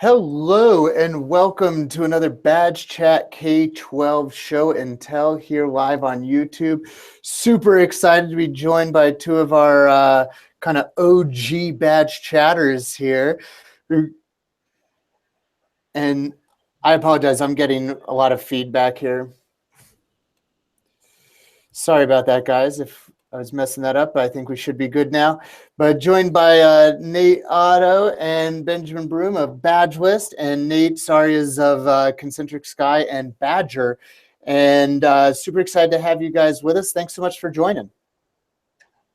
Hello and welcome to another Badge Chat K-12 show and tell here live on YouTube. Super excited to be joined by two of our kind of OG badge chatters here. And I apologize, I'm getting a lot of feedback here. Sorry about that, guys, if I was messing that up. I think we should be good now. But joined by Nate Otto and Benjamin Broom of Badge List, and Nate, sorry, is of Concentric Sky and Badger. And super excited to have you guys with us. Thanks so much for joining.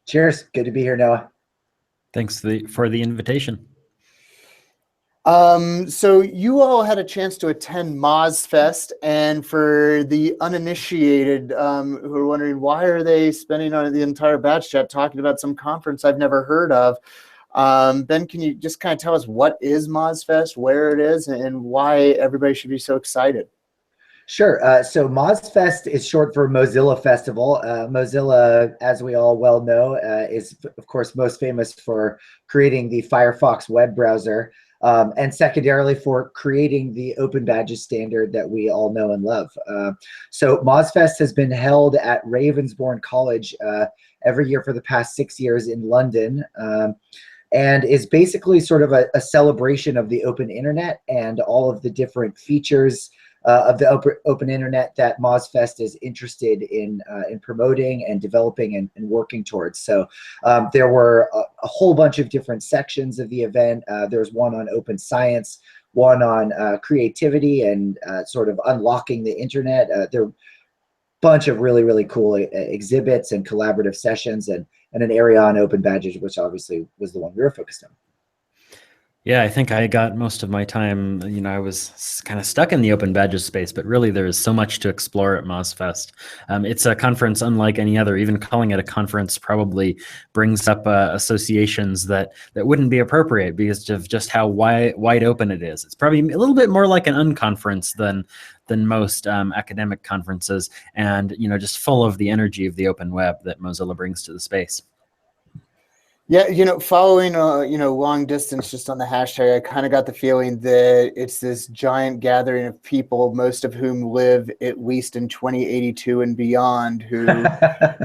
Cheers. Good to be here, Noah. Thanks for the invitation. So you all had a chance to attend Mozfest, and for the uninitiated who are wondering why are they spending on the entire badge chat talking about some conference I've never heard of, Ben, can you just kind of tell us what is Mozfest, where it is, and why everybody should be so excited? Sure. So Mozfest is short for Mozilla Festival. Mozilla, as we all well know, is of course most famous for creating the Firefox web browser. And secondarily for creating the open badges standard that we all know and love. So Mozfest has been held at Ravensbourne College every year for the past 6 years in London, and is basically sort of a celebration of the open internet and all of the different features of the open internet that Mozfest is interested in promoting and developing and working towards. So there were a whole bunch of different sections of the event. There's one on open science, one on creativity and sort of unlocking the internet. There are a bunch of really, really cool exhibits and collaborative sessions, and an area on open badges, which obviously was the one we were focused on. Yeah, I think I got most of my time, I was kind of stuck in the open badges space, but really there is so much to explore at Mozfest. It's a conference unlike any other. Even calling it a conference probably brings up associations that wouldn't be appropriate because of just how wide open it is. It's probably a little bit more like an unconference than most academic conferences, and just full of the energy of the open web that Mozilla brings to the space. Yeah, following, long distance just on the hashtag, I kind of got the feeling that it's this giant gathering of people, most of whom live at least in 2082 and beyond, who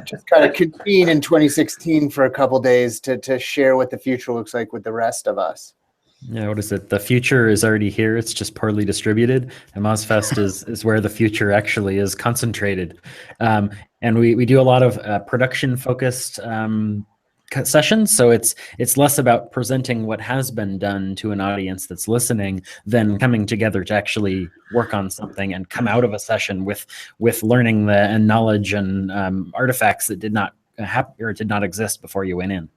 just kind of convene in 2016 for a couple days to share what the future looks like with the rest of us. Yeah, what is it? The future is already here. It's just poorly distributed. And Mozfest is where the future actually is concentrated. And we do a lot of production-focused sessions, so it's less about presenting what has been done to an audience that's listening than coming together to actually work on something and come out of a session with learning and knowledge and artifacts that did not happen or did not exist before you went in.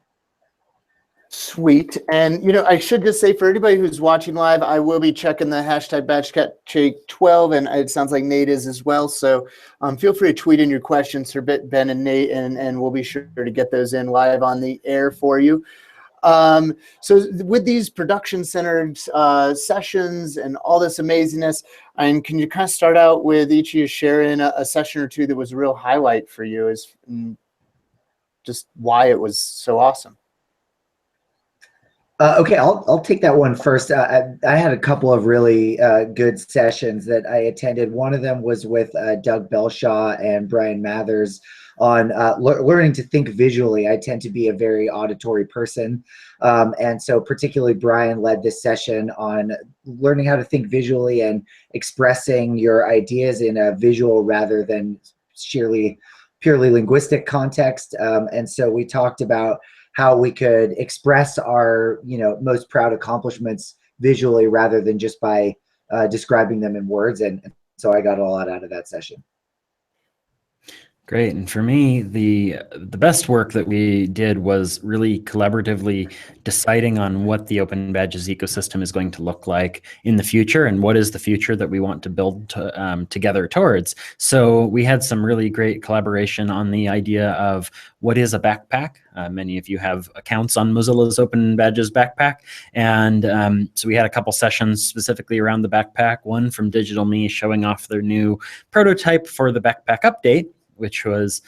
Sweet. And, I should just say for anybody who's watching live, I will be checking the hashtag BadgeCat12, and it sounds like Nate is as well. So feel free to tweet in your questions for Ben and Nate, and we'll be sure to get those in live on the air for you. So with these production-centered sessions and all this amazingness, and can you kind of start out with each of you sharing a session or two that was a real highlight for you, as just why it was so awesome? Okay, I'll take that one first. I had a couple of really good sessions that I attended. One of them was with Doug Belshaw and Brian Mathers on learning to think visually. I tend to be a very auditory person, and so particularly Brian led this session on learning how to think visually and expressing your ideas in a visual rather than purely linguistic context. And so we talked about how we could express our, most proud accomplishments visually rather than just by describing them in words. And so I got a lot out of that session. Great. And for me, the best work that we did was really collaboratively deciding on what the Open Badges ecosystem is going to look like in the future and what is the future that we want to build together towards. So we had some really great collaboration on the idea of what is a backpack. Many of you have accounts on Mozilla's Open Badges backpack. And so we had a couple sessions specifically around the backpack, one from Digital Me showing off their new prototype for the backpack update. which was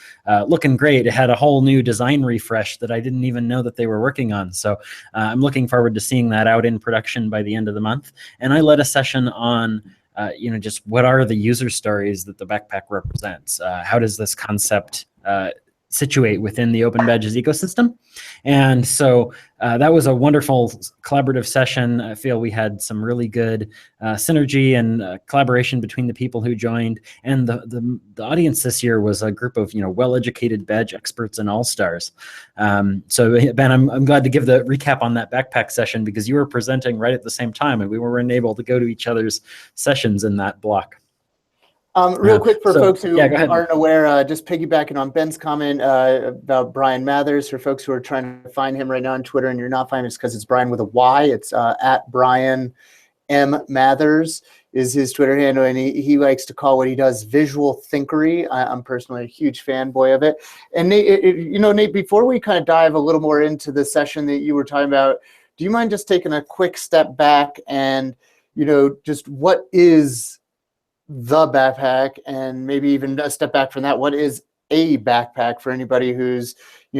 looking great. It had a whole new design refresh that I didn't even know that they were working on. So I'm looking forward to seeing that out in production by the end of the month. And I led a session on just what are the user stories that the backpack represents? How does this concept situate within the Open Badges ecosystem? And so that was a wonderful collaborative session. I feel we had some really good synergy and collaboration between the people who joined. And the audience this year was a group of well-educated badge experts and all-stars. So Ben, I'm glad to give the recap on that backpack session because you were presenting right at the same time, and we weren't able to go to each other's sessions in that block. Real quick for folks who aren't aware, just piggybacking on Ben's comment about Brian Mathers, for folks who are trying to find him right now on Twitter and you're not finding him, it's because it's Brian with a Y. It's at Brian M. Mathers is his Twitter handle, and he likes to call what he does visual thinkery. I'm personally a huge fanboy of it. And Nate, Nate, before we kind of dive a little more into the session that you were talking about, do you mind just taking a quick step back and, just what is the backpack, and maybe even a step back from that, what is a backpack for anybody who's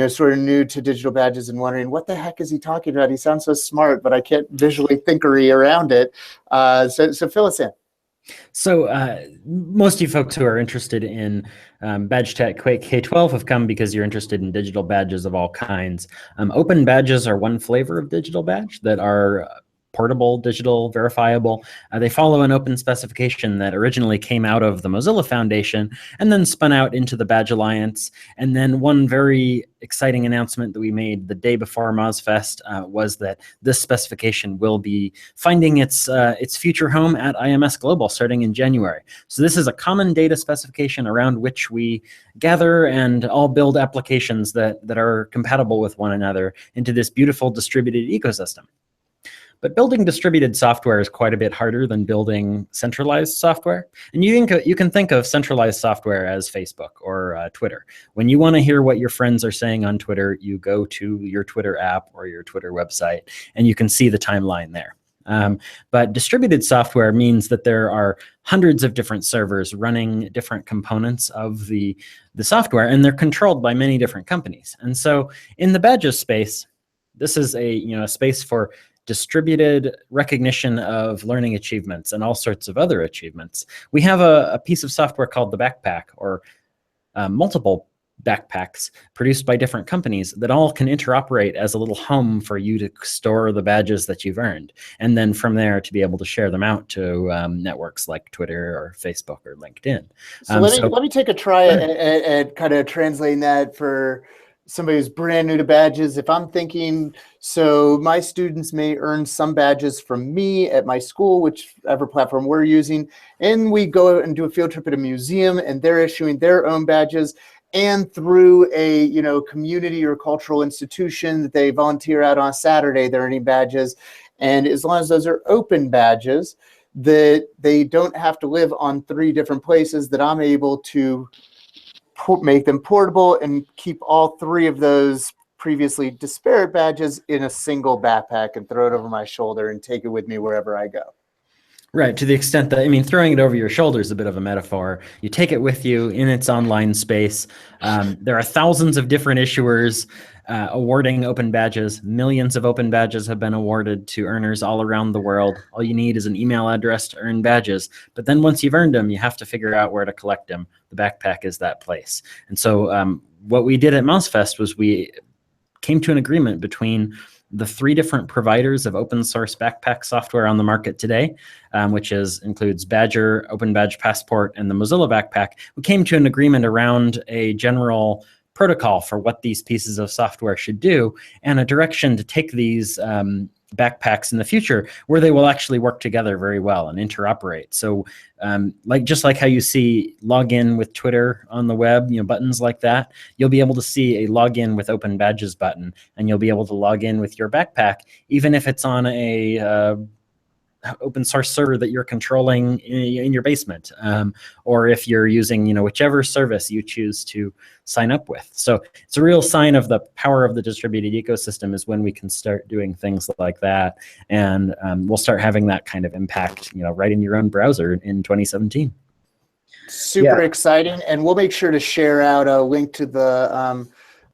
sort of new to digital badges and wondering what the heck is he talking about? He sounds so smart, but I can't visually thinkery around it. So fill us in. So most of you folks who are interested in Badge Tech K-12 have come because you're interested in digital badges of all kinds. Open badges are one flavor of digital badge that are portable, digital, verifiable. They follow an open specification that originally came out of the Mozilla Foundation and then spun out into the Badge Alliance. And then one very exciting announcement that we made the day before Mozfest was that this specification will be finding its future home at IMS Global starting in January. So this is a common data specification around which we gather and all build applications that are compatible with one another into this beautiful distributed ecosystem. But building distributed software is quite a bit harder than building centralized software. And you can think of centralized software as Facebook or Twitter. When you want to hear what your friends are saying on Twitter, you go to your Twitter app or your Twitter website, and you can see the timeline there. But distributed software means that there are hundreds of different servers running different components of the software, and they're controlled by many different companies. And so in the badges space, this is a space for distributed recognition of learning achievements and all sorts of other achievements. We have a piece of software called the backpack, or multiple backpacks produced by different companies that all can interoperate as a little home for you to store the badges that you've earned. And then from there to be able to share them out to networks like Twitter or Facebook or LinkedIn. So let me take a try at kind of translating that for somebody who's brand new to badges. If I'm thinking, so my students may earn some badges from me at my school, whichever platform we're using, and we go and do a field trip at a museum and they're issuing their own badges, and through a community or cultural institution that they volunteer at on a Saturday, they're earning badges. And as long as those are open badges, that they don't have to live on 3 different places, that I'm able to make them portable and keep all 3 of those previously disparate badges in a single backpack and throw it over my shoulder and take it with me wherever I go. Right, to the extent that, throwing it over your shoulder is a bit of a metaphor. You take it with you in its online space. There are thousands of different issuers awarding open badges. Millions of open badges have been awarded to earners all around the world. All you need is an email address to earn badges. But then once you've earned them, you have to figure out where to collect them. The backpack is that place. And so what we did at Mozfest was we came to an agreement between the 3 different providers of open source backpack software on the market today, which includes Badger, Open Badge Passport, and the Mozilla Backpack. We came to an agreement around a general protocol for what these pieces of software should do and a direction to take these backpacks in the future where they will actually work together very well and interoperate. So just like how you see login with Twitter on the web, buttons like that, you'll be able to see a login with Open Badges button, and you'll be able to log in with your backpack, even if it's on a open source server that you're controlling in your basement, or if you're using whichever service you choose to sign up with. So it's a real sign of the power of the distributed ecosystem is when we can start doing things like that, and we'll start having that kind of impact right in your own browser in 2017. Super Yeah. exciting. And we'll make sure to share out a link to the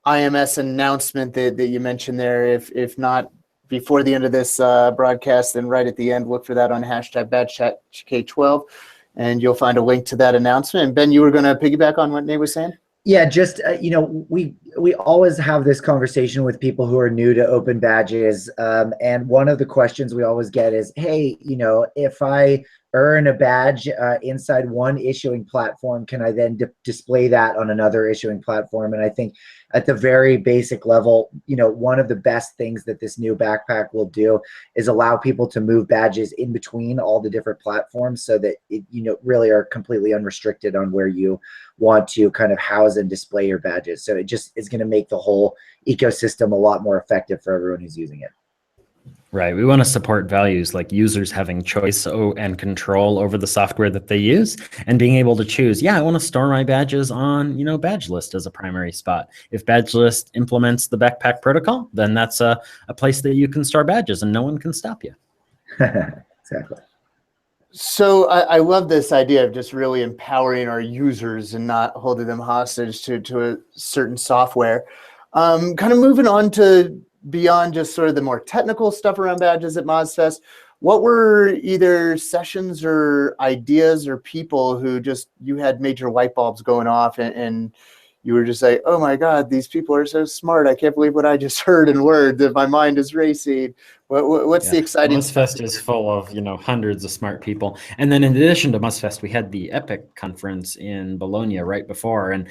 IMS announcement that you mentioned there. If not before the end of this broadcast, then right at the end, look for that on hashtag BadgeChatK12, and you'll find a link to that announcement. And Ben, you were going to piggyback on what Nate was saying? Yeah, just we always have this conversation with people who are new to open badges, and one of the questions we always get is, hey, if I earn a badge inside one issuing platform, can I then display that on another issuing platform? And I think at the very basic level, one of the best things that this new backpack will do is allow people to move badges in between all the different platforms, so that really are completely unrestricted on where you want to kind of house and display your badges. So it just is going to make the whole ecosystem a lot more effective for everyone who's using it. Right. We want to support values like users having choice and control over the software that they use, and being able to choose, yeah, I want to store my badges on, Badge List as a primary spot. If Badge List implements the backpack protocol, then that's a place that you can store badges and no one can stop you. Exactly. So I love this idea of just really empowering our users and not holding them hostage to a certain software. Kind of moving on to beyond just sort of the more technical stuff around badges at Mozfest, what were either sessions or ideas or people who just, you had major light bulbs going off and you were just like, oh my God, these people are so smart. I can't believe what I just heard and learned, that my mind is racing. What's the exciting Mozfest is full of, hundreds of smart people. And then in addition to Mozfest, we had the EPIC conference in Bologna right before. And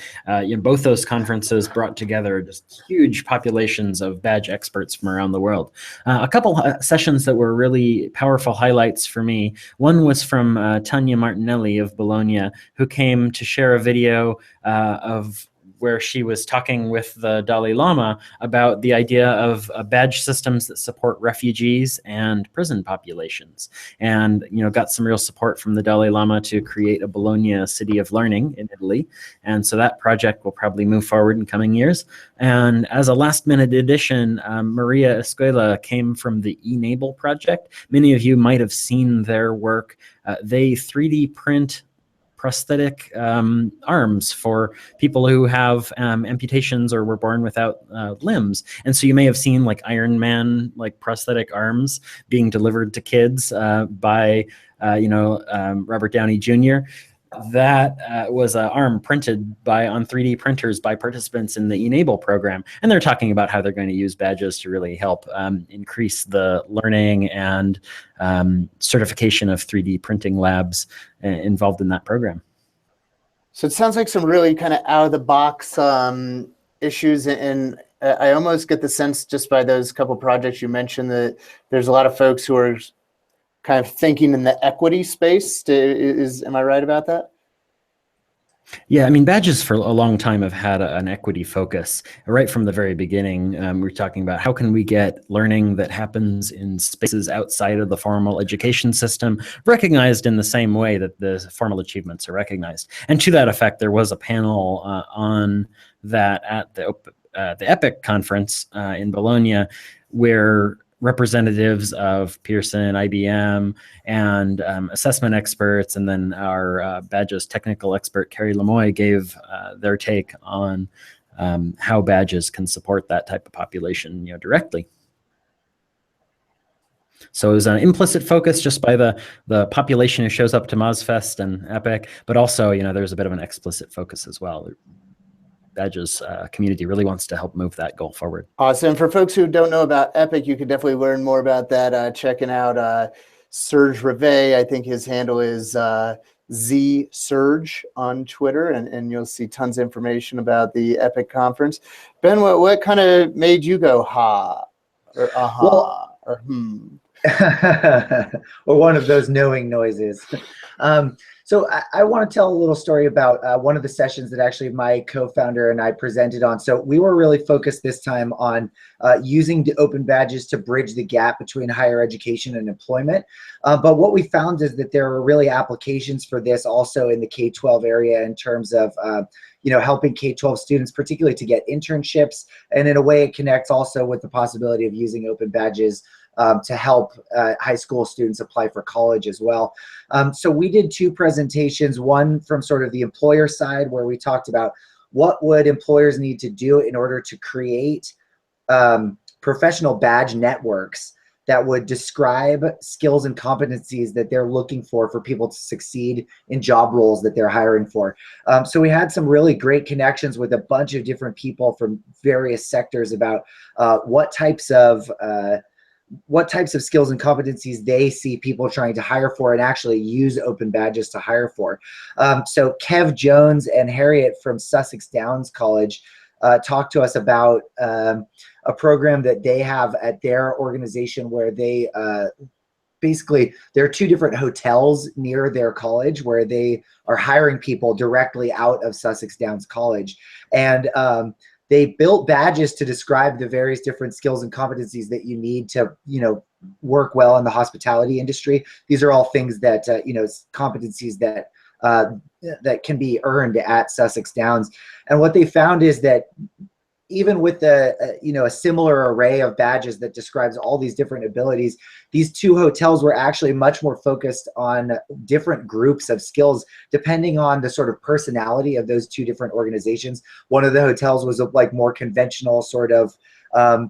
both those conferences brought together just huge populations of badge experts from around the world. A couple sessions that were really powerful highlights for me. One was from Tanya Martinelli of Bologna, who came to share a video of where she was talking with the Dalai Lama about the idea of badge systems that support refugees and prison populations, and got some real support from the Dalai Lama to create a Bologna City of Learning in Italy. And so that project will probably move forward in coming years. And as a last minute addition, Maria Escuela came from the Enable project. Many of you might have seen their work. They 3D print prosthetic arms for people who have amputations or were born without limbs. And so you may have seen like Iron Man, like prosthetic arms being delivered to kids by Robert Downey Jr. That was an arm printed on 3D printers by participants in the Enable program. And they're talking about how they're going to use badges to really help increase the learning and certification of 3D printing labs involved in that program. So it sounds like some really kind of out of the box issues. And I almost get the sense just by those couple projects you mentioned that there's a lot of folks who are kind of thinking in the equity space. Am I right about that? Yeah, I mean, badges for a long time have had an equity focus. Right from the very beginning, we were talking about how can we get learning that happens in spaces outside of the formal education system recognized in the same way that the formal achievements are recognized. And to that effect, there was a panel on that at the EPIC conference in Bologna, where representatives of Pearson, IBM, and assessment experts, and then our badges technical expert, Carrie Lemoy, gave their take on how badges can support that type of population directly. So it was an implicit focus just by the population who shows up to Mozfest and EPIC, but also there's a bit of an explicit focus as well. Badges community really wants to help move that goal forward. Awesome. For folks who don't know about EPIC, you can definitely learn more about that checking out Serge Rivet. I think his handle is ZSurge on Twitter, and you'll see tons of information about the EPIC conference. Ben, what kind of made you go ha or aha or hmm? Or one of those knowing noises. So I want to tell a little story about one of the sessions that actually my co-founder and I presented on. So we were really focused this time on using the open badges to bridge the gap between higher education and employment. But what we found is that there are really applications for this also in the K-12 area in terms of helping K-12 students, particularly to get internships. And in a way, it connects also with the possibility of using open badges to help high school students apply for college as well. So we did 2 presentations, one from sort of the employer side, where we talked about what would employers need to do in order to create professional badge networks that would describe skills and competencies that they're looking for people to succeed in job roles that they're hiring for. So we had some really great connections with a bunch of different people from various sectors about what types of skills and competencies they see people trying to hire for and actually use open badges to hire for. So Kev Jones and Harriet from Sussex Downs College talked to us about a program that they have at their organization where they basically, there are 2 different hotels near their college where they are hiring people directly out of Sussex Downs College. And they built badges to describe the various different skills and competencies that you need to, work well in the hospitality industry. These are all things that, competencies that that can be earned at Sussex Downs. And what they found is that even with a similar array of badges that describes all these different abilities, these 2 hotels were actually much more focused on different groups of skills depending on the sort of personality of those 2 different organizations. One of the hotels was a more conventional sort of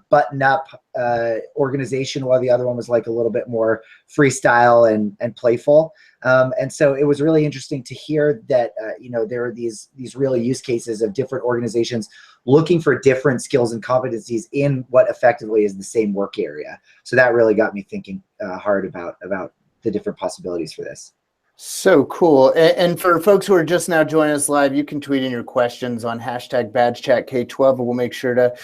button-up organization, while the other one was a little bit more freestyle and playful. And so it was really interesting to hear that there are these real use cases of different organizations looking for different skills and competencies in what effectively is the same work area. So that really got me thinking hard about the different possibilities for this. So cool. And for folks who are just now joining us live, you can tweet in your questions on #BadgeChatK12, and we'll make sure to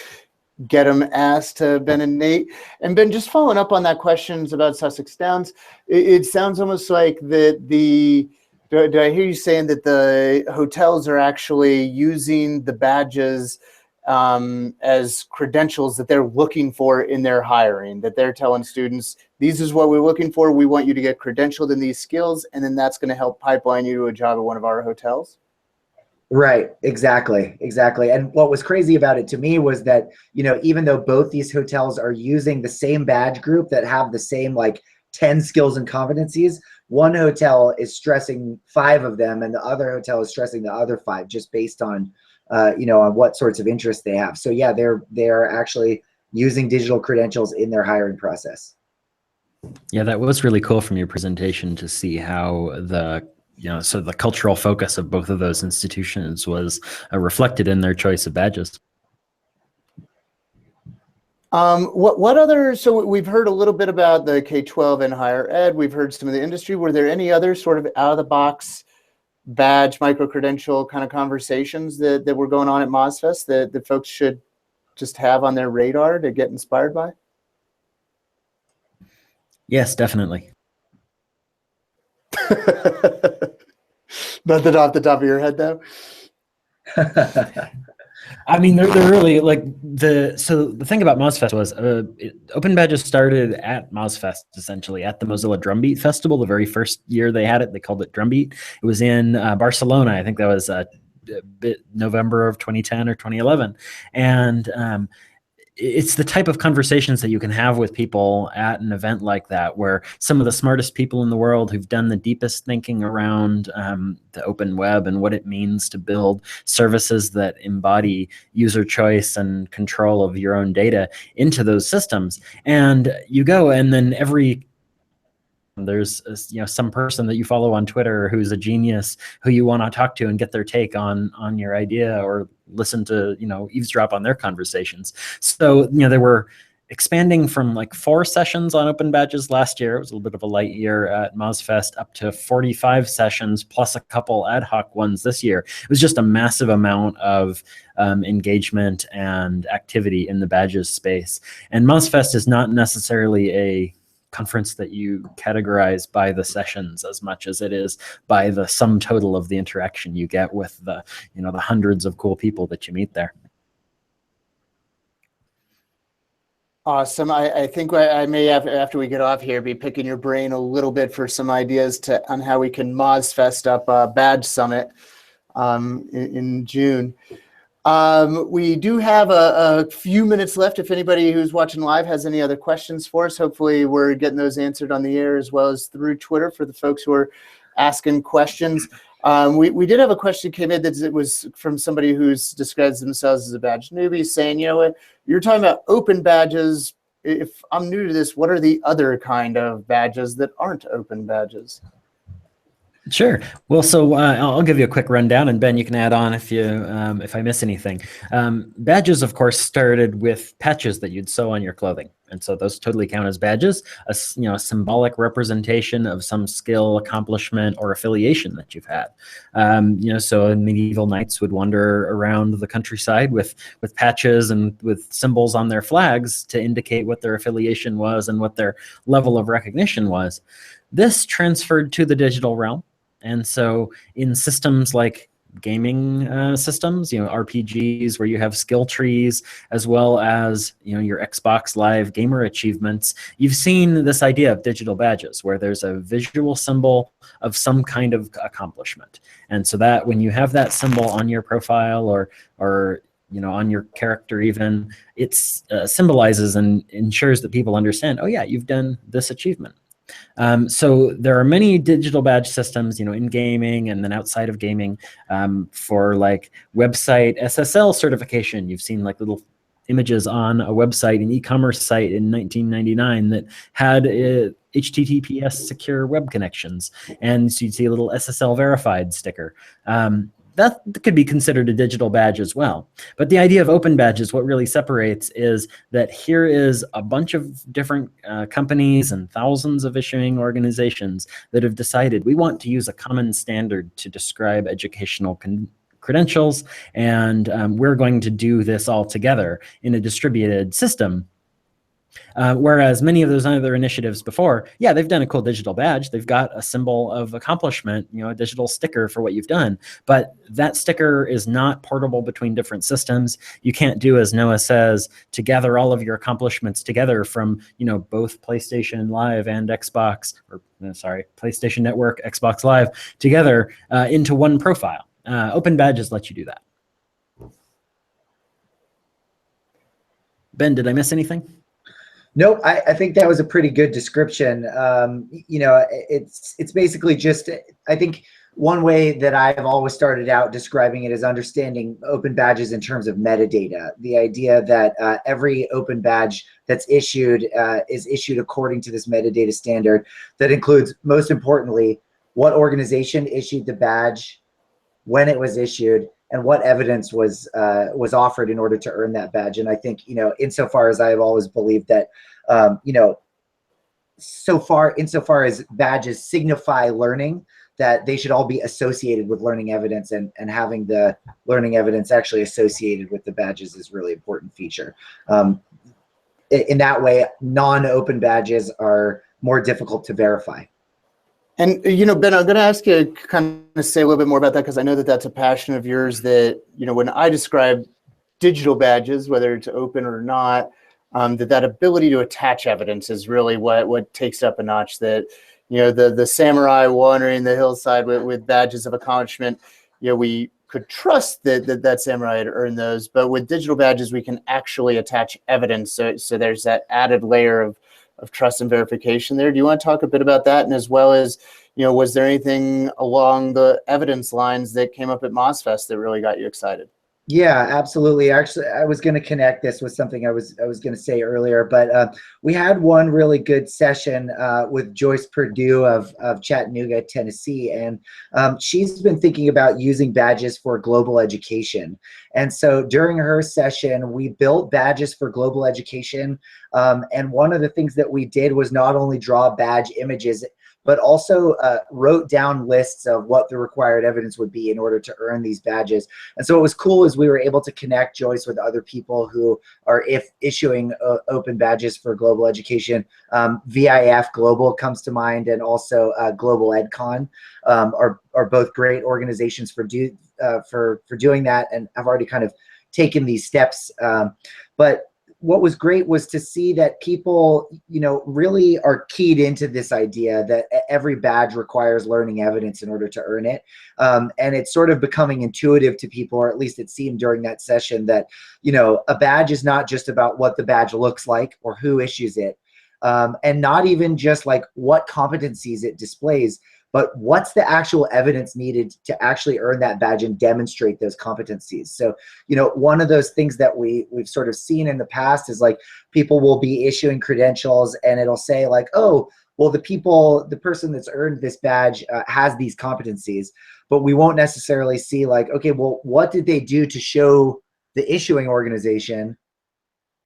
get them asked to Ben and Nate. And Ben, just following up on that questions about Sussex Downs, it sounds almost like that did I hear you saying that the hotels are actually using the badges as credentials that they're looking for in their hiring, that they're telling students, this is what we're looking for. We want you to get credentialed in these skills, and then that's going to help pipeline you to a job at one of our hotels? Right, exactly. And what was crazy about it to me was that, even though both these hotels are using the same badge group that have the same 10 skills and competencies, one hotel is stressing 5 of them and the other hotel is stressing the other 5 just based on, on what sorts of interest they have. So yeah, they're actually using digital credentials in their hiring process. Yeah, that was really cool from your presentation to see how so the cultural focus of both of those institutions was reflected in their choice of badges. What other, so we've heard a little bit about the K-12 and higher ed. We've heard some of the industry. Were there any other sort of out of the box badge, micro-credential kind of conversations that were going on at Mozfest that folks should just have on their radar to get inspired by? Yes, definitely. Nothing off the top of your head, though. I mean, they're really so the thing about Mozfest was Open Badges started at Mozfest, essentially at the Mozilla Drumbeat Festival. The very first year they had it, they called it Drumbeat. It was in Barcelona. I think that was November of 2010 or 2011. And it's the type of conversations that you can have with people at an event like that, where some of the smartest people in the world who've done the deepest thinking around the open web and what it means to build services that embody user choice and control of your own data into those systems. And you go, and then there's some person that you follow on Twitter who's a genius who you want to talk to and get their take on your idea, or listen to eavesdrop on their conversations. So they were expanding from 4 sessions on Open Badges last year. It was a little bit of a light year at Mozfest, up to 45 sessions plus a couple ad hoc ones this year. It was just a massive amount of engagement and activity in the badges space. And Mozfest is not necessarily a conference that you categorize by the sessions as much as it is by the sum total of the interaction you get with the the hundreds of cool people that you meet there. Awesome. I think I may have, after we get off here, be picking your brain a little bit for some ideas on how we can Mozfest up a badge summit in June. We do have a few minutes left. If anybody who's watching live has any other questions for us, hopefully we're getting those answered on the air as well as through Twitter for the folks who are asking questions. We did have a question came in that it was from somebody who's describes themselves as a badge newbie, saying, you know what, you're talking about open badges. If I'm new to this, what are the other kind of badges that aren't open badges? Sure. Well, so I'll give you a quick rundown, and Ben, you can add on if I miss anything. Badges, of course, started with patches that you'd sew on your clothing, and so those totally count as badges. A symbolic representation of some skill, accomplishment, or affiliation that you've had. So medieval knights would wander around the countryside with patches and with symbols on their flags to indicate what their affiliation was and what their level of recognition was. This transferred to the digital realm. And so in systems like gaming systems, RPGs where you have skill trees, as well as, your Xbox Live gamer achievements, you've seen this idea of digital badges where there's a visual symbol of some kind of accomplishment. And so that when you have that symbol on your profile or on your character even, it symbolizes and ensures that people understand, oh yeah, you've done this achievement. So there are many digital badge systems, in gaming and then outside of gaming, for like website SSL certification. You've seen like little images on a website, an e-commerce site in 1999 that had HTTPS secure web connections, and so you'd see a little SSL verified sticker. That could be considered a digital badge as well. But the idea of open badges, what really separates is that here is a bunch of different companies and thousands of issuing organizations that have decided we want to use a common standard to describe educational credentials, and we're going to do this all together in a distributed system. Whereas many of those other initiatives before, yeah, they've done a cool digital badge. They've got a symbol of accomplishment, a digital sticker for what you've done. But that sticker is not portable between different systems. You can't do, as Noah says, to gather all of your accomplishments together from, both PlayStation Live and PlayStation Network, Xbox Live together into one profile. Open badges let you do that. Ben, did I miss anything? Nope, I think that was a pretty good description. It's basically just, I think one way that I've always started out describing it is understanding open badges in terms of metadata. The idea that every open badge that's issued is issued according to this metadata standard that includes, most importantly, what organization issued the badge, when it was issued, and what evidence was offered in order to earn that badge. And I think, insofar as I have always believed that, insofar as badges signify learning, that they should all be associated with learning evidence, and having the learning evidence actually associated with the badges is a really important feature. In that way, non-open badges are more difficult to verify. And, Ben, I'm going to ask you to kind of say a little bit more about that, because I know that that's a passion of yours that, when I describe digital badges, whether it's open or not, that ability to attach evidence is really what takes up a notch. That, the samurai wandering the hillside with badges of accomplishment, we could trust that samurai had earned those. But with digital badges, we can actually attach evidence. So there's that added layer of trust and verification there. Do you want to talk a bit about that? And as well as, was there anything along the evidence lines that came up at Mozfest that really got you excited? Yeah, absolutely. Actually, I was going to connect this with something I was going to say earlier, but we had one really good session with Joyce Purdue of Chattanooga, Tennessee, and she's been thinking about using badges for global education. And so during her session, we built badges for global education, and one of the things that we did was not only draw badge images, but also wrote down lists of what the required evidence would be in order to earn these badges. And so what was cool is we were able to connect Joyce with other people who are issuing open badges for global education. VIF Global comes to mind, and also Global EdCon are both great organizations for doing that, and I've already kind of taken these steps. But what was great was to see that people, really are keyed into this idea that every badge requires learning evidence in order to earn it. And it's sort of becoming intuitive to people, or at least it seemed during that session, that, a badge is not just about what the badge looks like or who issues it. And not even just like what competencies it displays, but what's the actual evidence needed to actually earn that badge and demonstrate those competencies. So, one of those things that we've sort of seen in the past is like people will be issuing credentials and it'll say like, oh, well, the person that's earned this badge has these competencies, but we won't necessarily see like, okay, well, what did they do to show the issuing organization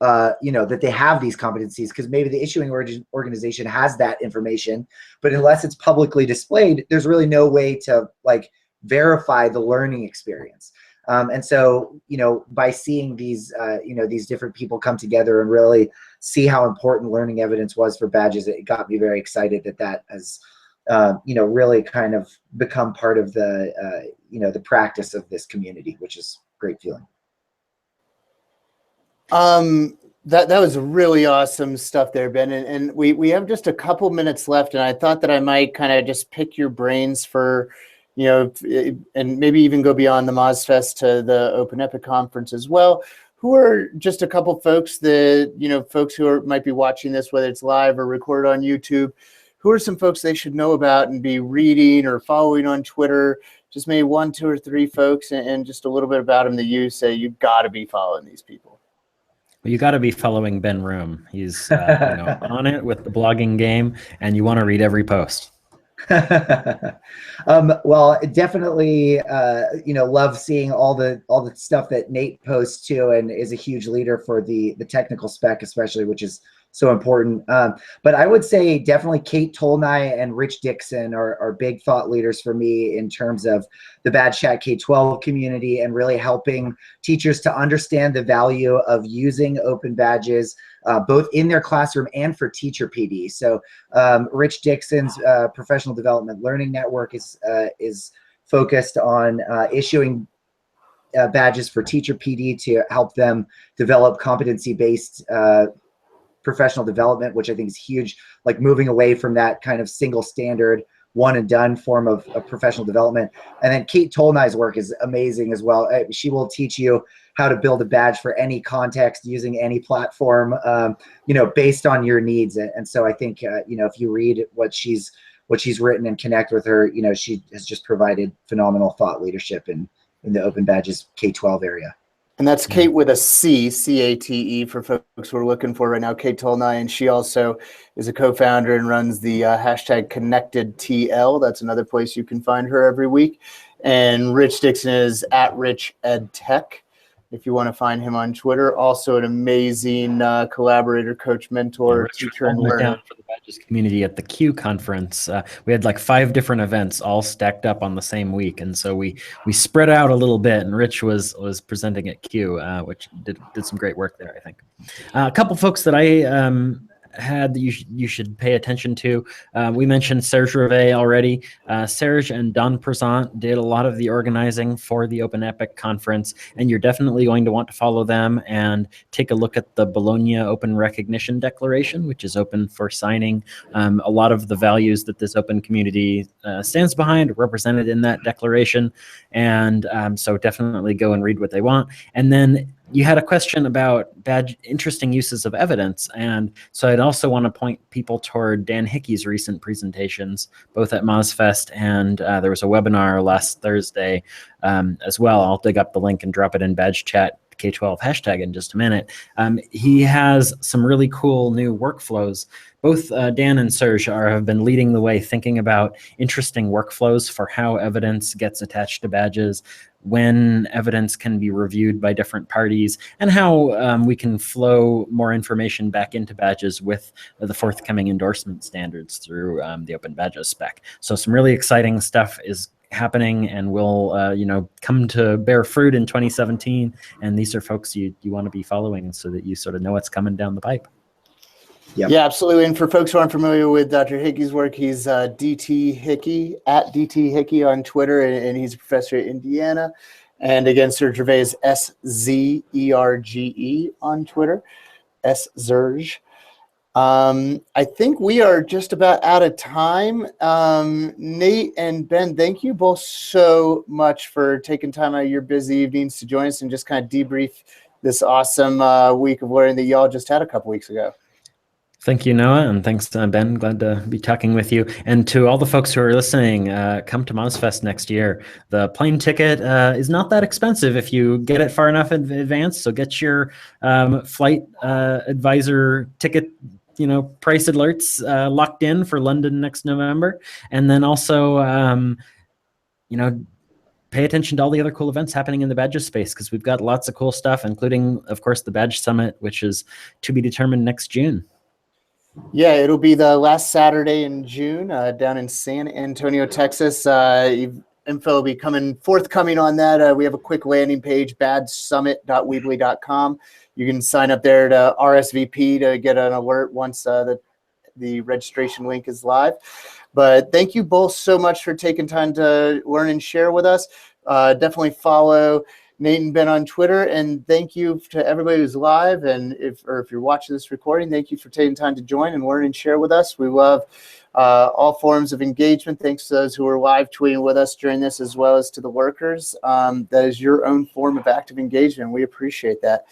that they have these competencies? Because maybe the issuing organization has that information, but unless it's publicly displayed, there's really no way to like verify the learning experience. And so, by seeing these, these different people come together and really see how important learning evidence was for badges, it got me very excited that has, really kind of become part of the, the practice of this community, which is a great feeling. That was really awesome stuff there, Ben. And we have just a couple minutes left, and I thought that I might kind of just pick your brains for, and maybe even go beyond the Mozfest to the Open Epic conference as well. Who are just a couple folks that, folks who might be watching this, whether it's live or recorded on YouTube, who are some folks they should know about and be reading or following on Twitter? Just maybe 1, 2, or 3 folks, and just a little bit about them that you say you've got to be following these people. Well, you got to be following Ben Room. He's on it with the blogging game, and you want to read every post. Well, definitely, love seeing all the stuff that Nate posts too, and is a huge leader for the technical spec, especially, which is so important. But I would say definitely Kate Tolnai and Rich Dixon are big thought leaders for me in terms of the Badge Chat K-12 community and really helping teachers to understand the value of using open badges, both in their classroom and for teacher PD. So Rich Dixon's Professional Development Learning Network is focused on issuing badges for teacher PD to help them develop competency-based professional development, which I think is huge, like moving away from that kind of single standard one and done form of professional development. And then Kate Tolnai's work is amazing as well. She will teach you how to build a badge for any context using any platform, based on your needs. And so I think, if you read what she's written and connect with her, she has just provided phenomenal thought leadership in the Open Badges K-12 area. And that's Kate with a C, C-A-T-E, for folks who are looking for right now, Kate Tolnai. And she also is a co-founder and runs the hashtag ConnectedTL. That's another place you can find her every week. And Rich Dixon is at RichEdTech, if you want to find him on Twitter. Also an amazing collaborator, coach, mentor, teacher, and learner. For the Badges community at the Q conference, we had like 5 different events all stacked up on the same week, and so we spread out a little bit. And Rich was presenting at Q, which did some great work there, I think. A couple folks that I had that you should pay attention to. We mentioned Serge Rivet already. Serge and Don Prezant did a lot of the organizing for the Open Epic conference, and you're definitely going to want to follow them and take a look at the Bologna Open Recognition Declaration, which is open for signing. A lot of the values that this open community stands behind are represented in that declaration, and so definitely go and read what they want. And then you had a question about interesting uses of evidence, and so I'd also want to point people toward Dan Hickey's recent presentations, both at Mozfest and there was a webinar last Thursday as well. I'll dig up the link and drop it in Badge Chat K-12 hashtag in just a minute. He has some really cool new workflows. Both Dan and Serge have been leading the way, thinking about interesting workflows for how evidence gets attached to badges, when evidence can be reviewed by different parties, and how we can flow more information back into badges with the forthcoming endorsement standards through the Open Badges spec. So some really exciting stuff is happening and will come to bear fruit in 2017. And these are folks you want to be following so that you sort of know what's coming down the pipe. Yep. Yeah, absolutely. And for folks who aren't familiar with Dr. Hickey's work, he's DT Hickey, at DT Hickey on Twitter, and he's a professor at Indiana. And again, Serge Rivet is SZERGE on Twitter. S. Zerge. I think we are just about out of time. Nate and Ben, thank you both so much for taking time out of your busy evenings to join us and just kind of debrief this awesome week of learning that y'all just had a couple weeks ago. Thank you, Noah, and thanks, Ben. Glad to be talking with you. And to all the folks who are listening, come to Mozfest next year. The plane ticket is not that expensive if you get it far enough in advance. So get your flight advisor ticket, price alerts locked in for London next November. And then also, pay attention to all the other cool events happening in the badges space, because we've got lots of cool stuff, including, of course, the Badge Summit, which is to be determined next June. Yeah, it'll be the last Saturday in June down in San Antonio, Texas. Info will be forthcoming on that. We have a quick landing page, badgesummit.weebly.com. You can sign up there to RSVP to get an alert once the registration link is live. But thank you both so much for taking time to learn and share with us. Definitely follow Nate and Ben on Twitter, and thank you to everybody who's live. And if you're watching this recording, thank you for taking time to join and learn and share with us. We love all forms of engagement. Thanks to those who are live tweeting with us during this, as well as to the workers. That is your own form of active engagement. We appreciate that.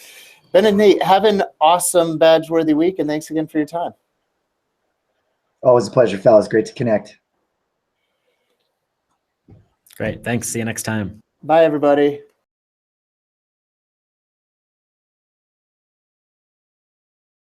Ben and Nate, have an awesome badge-worthy week, and thanks again for your time. Always a pleasure, fellas. Great to connect. Great. Thanks. See you next time. Bye, everybody.